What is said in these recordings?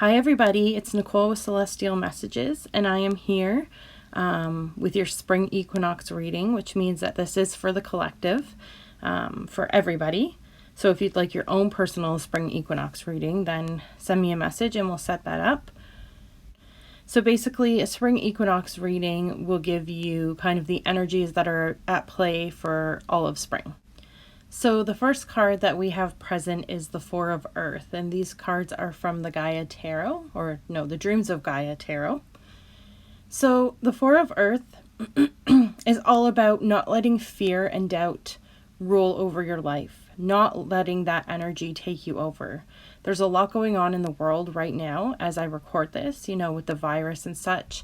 Hi everybody, it's Nicole with Celestial Messages, and I am here with your spring equinox reading, which means that this is for the collective, for everybody. So if you'd like your own personal spring equinox reading, then send me a message and we'll set that up. So basically, a spring equinox reading will give you kind of the energies that are at play for all of spring. So the first card that we have present is the Four of Earth, and these cards are from the Gaia Tarot, the Dreams of Gaia Tarot. So the Four of Earth is all about not letting fear and doubt rule over your life, not letting that energy take you over. There's a lot going on in the world right now as I record this, with the virus and such.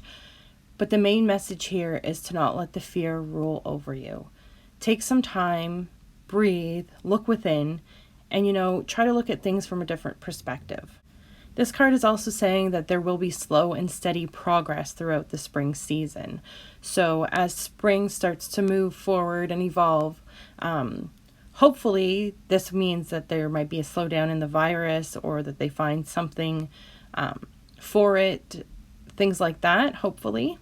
But the main message here is to not let the fear rule over you. Take some time, breathe, look within, and try to look at things from a different perspective. This card is also saying that there will be slow and steady progress throughout the spring season. So as spring starts to move forward and evolve, hopefully this means that there might be a slowdown in the virus, or that they find something for it, things like that, hopefully.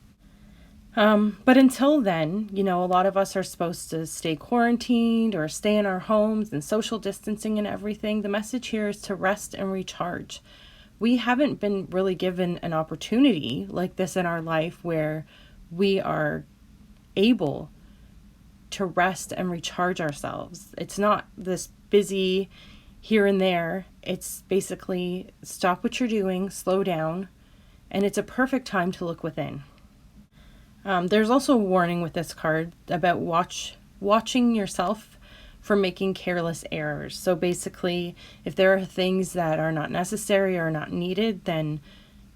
But until then, a lot of us are supposed to stay quarantined or stay in our homes and social distancing and everything. The message here is to rest and recharge. We haven't been really given an opportunity like this in our life where we are able to rest and recharge ourselves. It's not this busy here and there. It's basically stop what you're doing, slow down, and it's a perfect time to look within. There's also a warning with this card about watching yourself for making careless errors. So basically, if there are things that are not necessary or not needed, then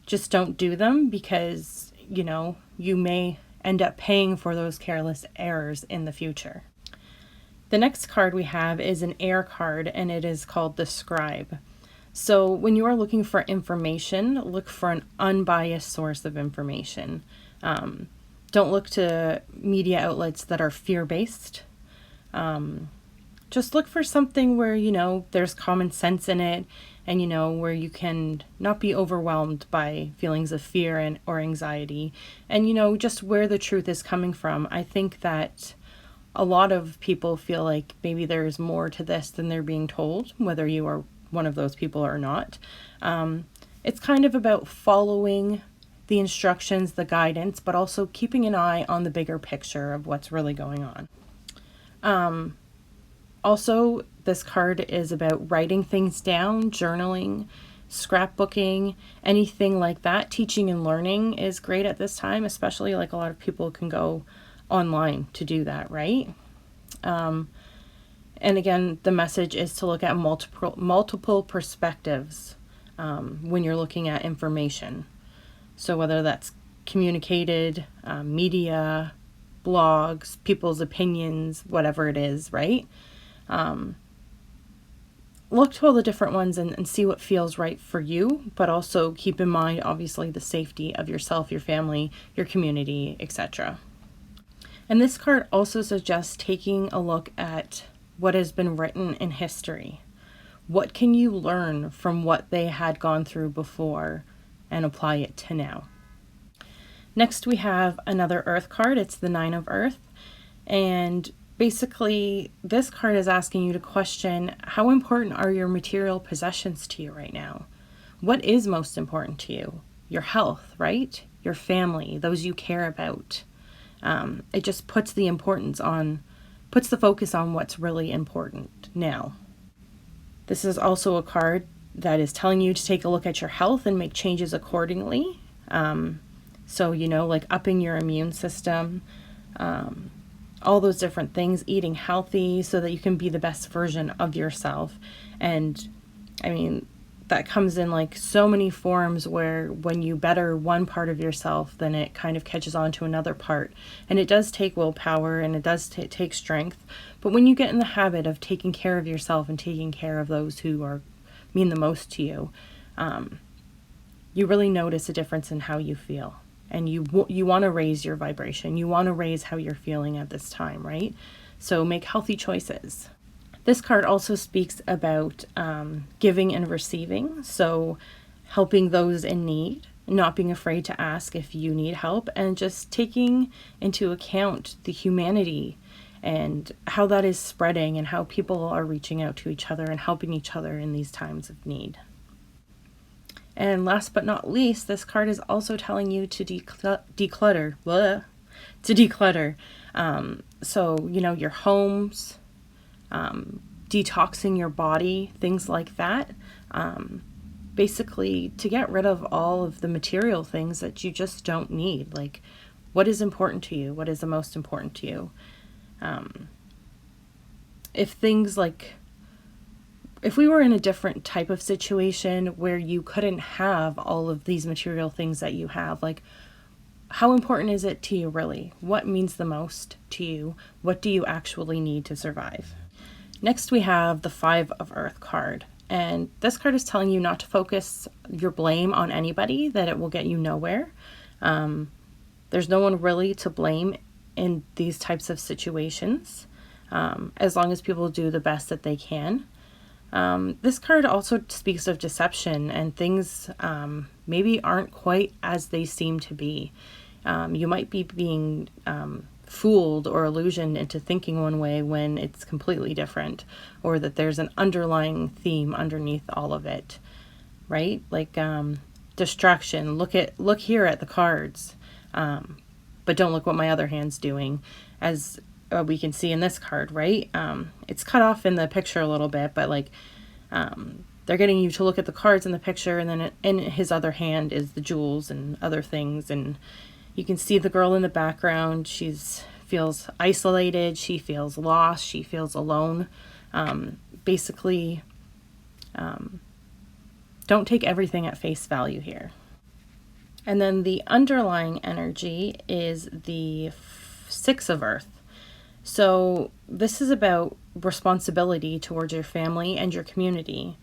just don't do them, because, you may end up paying for those careless errors in the future. The next card we have is an air card, and it is called the Scribe. So when you are looking for information, look for an unbiased source of information. Don't look to media outlets that are fear-based. Just look for something where, there's common sense in it, and, where you can not be overwhelmed by feelings of fear or anxiety, and, just where the truth is coming from. I think that a lot of people feel like maybe there's more to this than they're being told, whether you are one of those people or not. It's kind of about following the instructions, the guidance, but also keeping an eye on the bigger picture of what's really going on. Also, this card is about writing things down, journaling, scrapbooking, anything like that. Teaching and learning is great at this time, especially like a lot of people can go online to do that, right? And again, the message is to look at multiple perspectives when you're looking at information. So whether that's communicated, media, blogs, people's opinions, whatever it is, right? Look to all the different ones and see what feels right for you, but also keep in mind, obviously, the safety of yourself, your family, your community, etc. And this card also suggests taking a look at what has been written in history. What can you learn from what they had gone through before and apply it to now? Next, we have another Earth card. It's the Nine of Earth. And basically, this card is asking you to question, how important are your material possessions to you right now? What is most important to you? Your health, right? Your family, those you care about. It just puts the focus on what's really important now. This is also a card that is telling you to take a look at your health and make changes accordingly. So, like upping your immune system, all those different things, eating healthy so that you can be the best version of yourself. And that comes in like so many forms, where when you better one part of yourself, then it kind of catches on to another part. And it does take willpower, and it does take strength. But when you get in the habit of taking care of yourself and taking care of those who mean the most to you, you really notice a difference in how you feel. And you want to raise your vibration. You want to raise how you're feeling at this time, right? So make healthy choices. This card also speaks about giving and receiving. So helping those in need, not being afraid to ask if you need help, and just taking into account the humanity and how that is spreading and how people are reaching out to each other and helping each other in these times of need. And last but not least, this card is also telling you to declutter. So, your homes, detoxing your body, things like that. Basically, to get rid of all of the material things that you just don't need. Like, what is important to you? What is the most important to you? If we were in a different type of situation where you couldn't have all of these material things that you have, like, how important is it to you really? What means the most to you? What do you actually need to survive? Next, we have the Five of Earth card. And this card is telling you not to focus your blame on anybody, that it will get you nowhere. There's no one really to blame in these types of situations, as long as people do the best that they can. This card also speaks of deception, and things maybe aren't quite as they seem to be. You might be being fooled or illusioned into thinking one way when it's completely different, or that there's an underlying theme underneath all of it, right? Like distraction. Look here at the cards, but don't look what my other hand's doing, as we can see in this card, right? It's cut off in the picture a little bit, but like they're getting you to look at the cards in the picture, and then in his other hand is the jewels and other things, and you can see the girl in the background. She feels isolated, she feels lost, she feels alone. Basically, don't take everything at face value here. And then the underlying energy is the Six of Earth. So this is about responsibility towards your family and your community.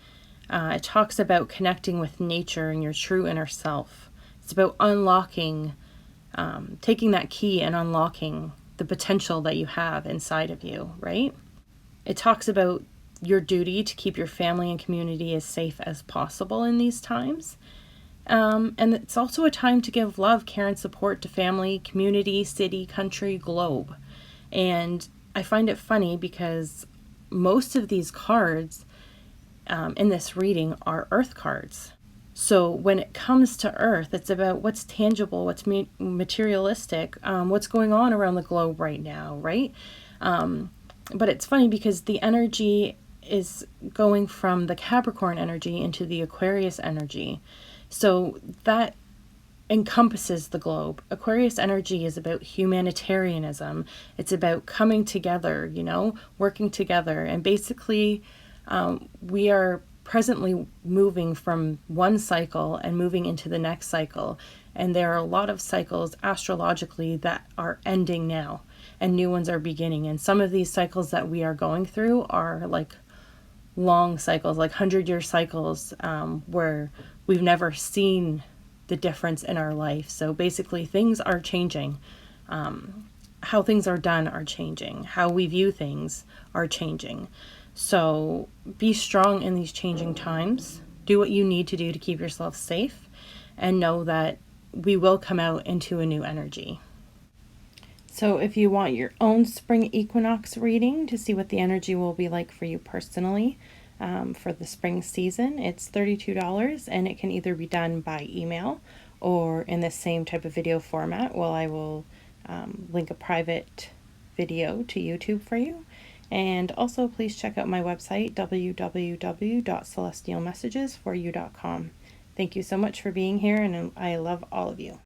It talks about connecting with nature and your true inner self. It's about unlocking, taking that key and unlocking the potential that you have inside of you, right? It talks about your duty to keep your family and community as safe as possible in these times. And it's also a time to give love, care, and support to family, community, city, country, globe. And I find it funny because most of these cards in this reading are Earth cards. So when it comes to Earth, it's about what's tangible, what's materialistic, what's going on around the globe right now, right? But it's funny because the energy is going from the Capricorn energy into the Aquarius energy. So that encompasses the globe. Aquarius energy is about humanitarianism. It's about coming together, working together. And basically, we are presently moving from one cycle and moving into the next cycle. And there are a lot of cycles astrologically that are ending now, and new ones are beginning. And some of these cycles that we are going through are like long cycles, like 100-year cycles, where we've never seen the difference in our life. So basically things are changing. How things are done are changing. How we view things are changing. So be strong in these changing times. Do what you need to do to keep yourself safe, and know that we will come out into a new energy. So if you want your own spring equinox reading to see what the energy will be like for you personally for the spring season, it's $32, and it can either be done by email or in the same type of video format. Well, I will link a private video to YouTube for you. And also please check out my website, www.celestialmessagesforyou.com. Thank you so much for being here, and I love all of you.